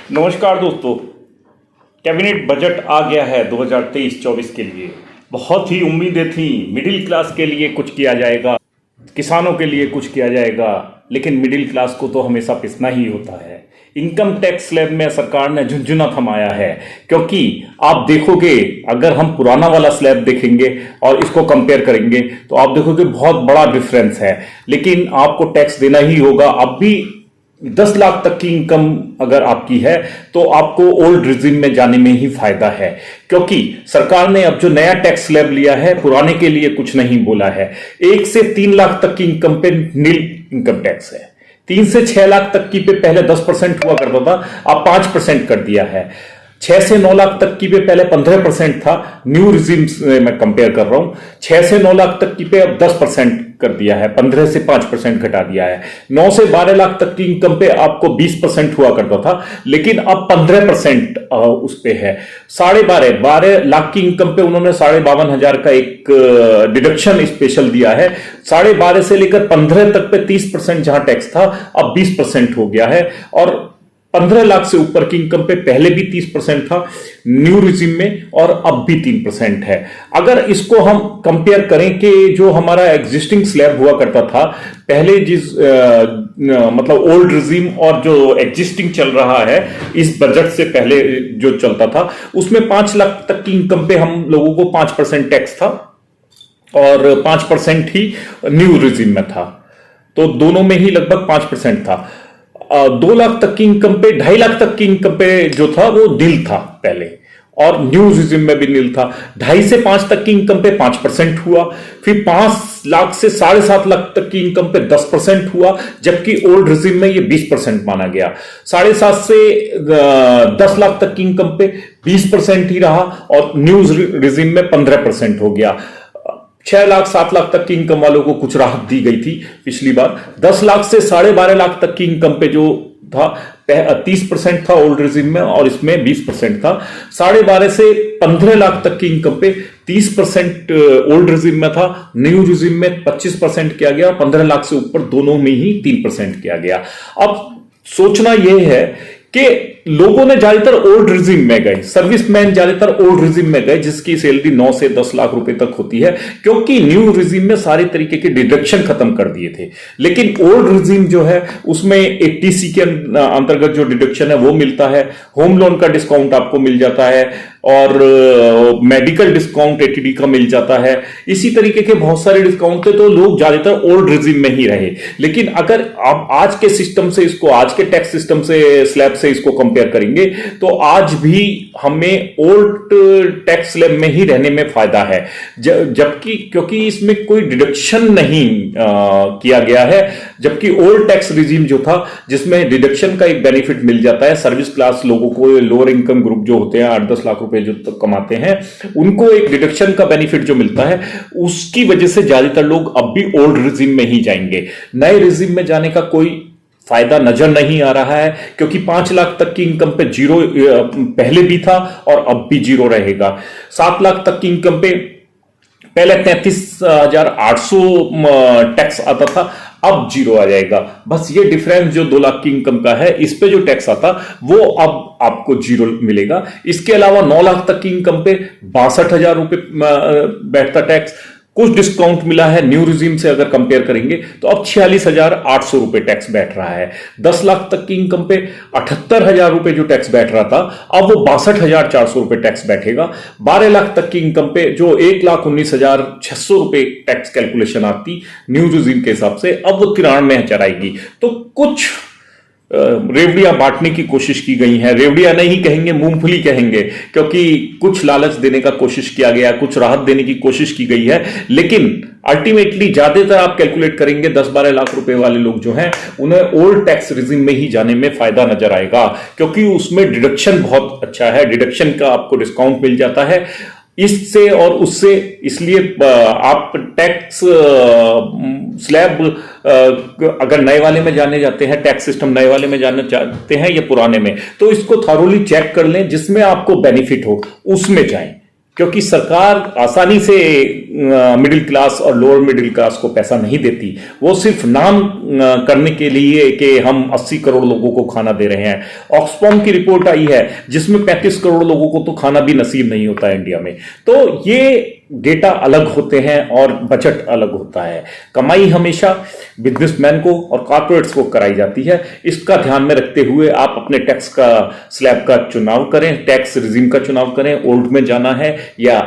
नमस्कार दोस्तों। Cabinet budget आ गया है 2023-24 के लिए। बहुत ही उम्मीदें थी, मिडिल क्लास के लिए कुछ किया जाएगा, किसानों के लिए कुछ किया जाएगा, लेकिन मिडिल क्लास को तो हमेशा पिसना ही होता है। इनकम टैक्स स्लैब में सरकार ने झुंझुना थमाया है, क्योंकि आप देखोगे, अगर हम पुराना वाला स्लैब देखेंगे और इसको कंपेयर करेंगे तो आप देखोगे बहुत बड़ा डिफरेंस है। लेकिन आपको टैक्स देना ही होगा। अब भी 10 लाख तक की इनकम अगर आपकी है तो आपको ओल्ड रिजिम में जाने में ही फायदा है, क्योंकि सरकार ने अब जो नया टैक्स स्लैब लिया है पुराने के लिए कुछ नहीं बोला है। 1 से 3 लाख तक की इनकम पे नील इनकम टैक्स है। 3 से 6 लाख तक की पे पहले 10% हुआ करता था, अब 5% कर दिया है। 6 से 9 लाख तक की पे पहले 15% था, न्यू रिजिम से मैं कंपेयर कर रहा हूं। 6 से 9 लाख तक की पे अब 10% कर दिया है, 15 से 5% घटा दिया है। 9 से 12 लाख तक की इनकम पे आपको 20% हुआ करता था, लेकिन अब 15% उस पे है। 12.5 लाख की इनकम पे उन्होंने 52,500 का एक डिडक्शन स्पेशल दिया है। 12.5 से लेकर 15 तक पे 30% जहां टैक्स था, अब 20% हो गया है। और 15 लाख से ऊपर की इनकम पे पहले भी 30% था न्यू रिजिम में, और अब भी 3% है। अगर इसको हम कंपेयर करें कि जो हमारा एग्जिस्टिंग स्लैब हुआ करता था पहले, जिस मतलब ओल्ड रिजिम और जो एग्जिस्टिंग चल रहा है इस बजट से पहले जो चलता था, उसमें 5 लाख तक की इनकम पे हम लोगों को 5% टैक्स था और 5% ही न्यू रिजिम में था। तो दोनों में ही लगभग 5% था। 2 लाख तक की इनकम पे, 2.5 लाख तक की इनकम पे जो था वो नील था पहले, और न्यू रिजिम में भी नील था। 2.5 से 5 तक की इनकम पे 5% हुआ, फिर 5 लाख से 7.5 लाख तक की इनकम पे 10% हुआ, जबकि ओल्ड रिजिम में ये 20% माना गया। 7.5 से 10 लाख तक की इनकम पे 20% ही रहा, और न्यू रिजिम में 15% हो गया। 6 लाख 7 लाख तक की इनकम वालों को कुछ राहत दी गई थी पिछली बार। 10 लाख से 12.5 लाख तक की इनकम पे जो था 30% था ओल्ड रिजिम में, और इसमें 20% था। 12.5 से 15 लाख तक की इनकम पे 30% ओल्ड रिजिम में था, न्यू रिजिम में 25% किया गया, 15 लाख से ऊपर दोनों में ही 3% किया गया। अब सोचना यह है कि लोगों ने ज्यादातर ओल्ड रिजिम में गए, सर्विसमैन ज्यादातर ओल्ड रिजिम में गए, जिसकी सैलरी 9 से 10 लाख रुपए तक होती है, क्योंकि न्यू रिजिम में सारे तरीके के डिडक्शन खत्म कर दिए थे। लेकिन ओल्ड रिजिम जो है उसमें 80C के अंतर्गत जो डिडक्शन है वो मिलता है, होम लोन का डिस्काउंट आपको मिल जाता है, और मेडिकल डिस्काउंट 80D का मिल जाता है। इसी तरीके के बहुत सारे डिस्काउंट थे, तो लोग ज्यादातर ओल्ड रिजिम में ही रहे। लेकिन अगर आप आज के सिस्टम से इसको, आज के टैक्स सिस्टम से, स्लैब से इसको कंपेयर करेंगे तो आज भी हमें ओल्ड टैक्स स्लैब में ही रहने में फायदा है, जबकि क्योंकि इसमें कोई डिडक्शन नहीं किया गया है। जबकि ओल्ड टैक्स रिजीम जो था, जिसमें डिडक्शन का एक बेनिफिट मिल जाता है सर्विस क्लास लोगों को, लोअर इनकम ग्रुप जो होते हैं 8-10 लाख रुपए जो तक कमाते हैं, उनको एक डिडक्शन का बेनिफिट जो मिलता है, उसकी वजह से ज्यादातर लोग अब भी ओल्ड रिजिम में ही जाएंगे। नए रिजिम में जाने का कोई फायदा नजर नहीं आ रहा है, क्योंकि 5 लाख तक की इनकम पे जीरो पहले भी था और अब भी जीरो रहेगा। 7 लाख तक की इनकम पे पहले 33,800 टैक्स आता था, अब जीरो आ जाएगा। बस ये डिफरेंस जो 2 लाख की इनकम का है, इस पे जो टैक्स आता वो अब आपको जीरो मिलेगा। इसके अलावा 9 लाख तक की इनकम पे 62,000 रुपए बैठता टैक्स। कुछ डिस्काउंट मिला है न्यू रिजिम से अगर कंपेयर करेंगे तो अब 46,800 रुपए टैक्स बैठ रहा है। 10 लाख तक की इनकम पे 78,000 रुपए जो टैक्स बैठ रहा था, अब वो 62,400 रुपए टैक्स बैठेगा। 12 लाख तक की इनकम पे जो 1,19,600 रुपए टैक्स कैलकुलेशन आती न्यू रिजिम के हिसाब से, अब वो 93,000 आएगी। तो कुछ रेवड़ियां बांटने की कोशिश की गई है। रेवड़ियां नहीं कहेंगे, मूंगफली कहेंगे, क्योंकि कुछ लालच देने का कोशिश किया गया, कुछ राहत देने की कोशिश की गई है। लेकिन अल्टीमेटली ज्यादातर आप कैलकुलेट करेंगे 10-12 लाख रुपए वाले लोग जो हैं, उन्हें ओल्ड टैक्स रिजिम में ही जाने में फायदा नजर आएगा, क्योंकि उसमें डिडक्शन बहुत अच्छा है, डिडक्शन का आपको डिस्काउंट मिल जाता है इससे और उससे। इसलिए आप टैक्स स्लैब अगर नए वाले में जाने जाते हैं, टैक्स सिस्टम नए वाले में जाना चाहते हैं या पुराने में, तो इसको थॉरोली चेक कर लें, जिसमें आपको बेनिफिट हो उसमें जाएं, क्योंकि सरकार आसानी से मिडिल क्लास और लोअर मिडिल क्लास को पैसा नहीं देती। वो सिर्फ नाम करने के लिए कि हम 80 करोड़ लोगों को खाना दे रहे हैं। ऑक्सफैम की रिपोर्ट आई है जिसमें 35 करोड़ लोगों को तो खाना भी नसीब नहीं होता है इंडिया में। तो ये डेटा अलग होते हैं और बजट अलग होता है। कमाई हमेशा बिजनेसमैन को और कॉर्पोरेट्स को कराई जाती है। इसका ध्यान में रखते हुए आप अपने टैक्स का स्लैब का चुनाव करें, टैक्स रिजीम का चुनाव करें, ओल्ड में जाना है या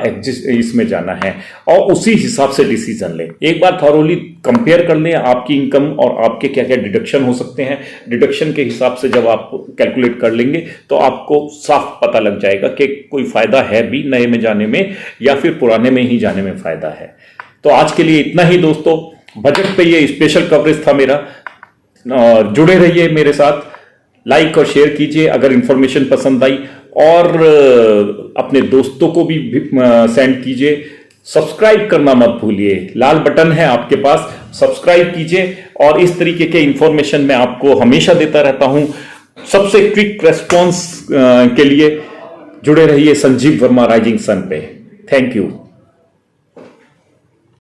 इसमें जाना है, और उसी हिसाब से डिसीजन लें। एक बार थॉरोली कंपेयर कर लें आपकी इनकम और आपके क्या क्या डिडक्शन हो सकते हैं। डिडक्शन के हिसाब से जब आप कैलकुलेट कर लेंगे तो आपको साफ पता लग जाएगा कि कोई फायदा है भी नए में जाने में या फिर पुराने में ही जाने में फायदा है। तो आज के लिए इतना ही दोस्तों, बजट पे ये स्पेशल कवरेज था मेरा। जुड़े रहिए मेरे साथ, लाइक और शेयर कीजिए अगर इंफॉर्मेशन पसंद आई, और अपने दोस्तों को भी सेंड कीजिए। सब्सक्राइब करना मत भूलिए, लाल बटन है आपके पास, सब्सक्राइब कीजिए। और इस तरीके के इंफॉर्मेशन मैं आपको हमेशा देता रहता हूं। सबसे क्विक रेस्पॉन्स के लिए जुड़े रहिए संजीव वर्मा राइजिंग सन पे। Thank you.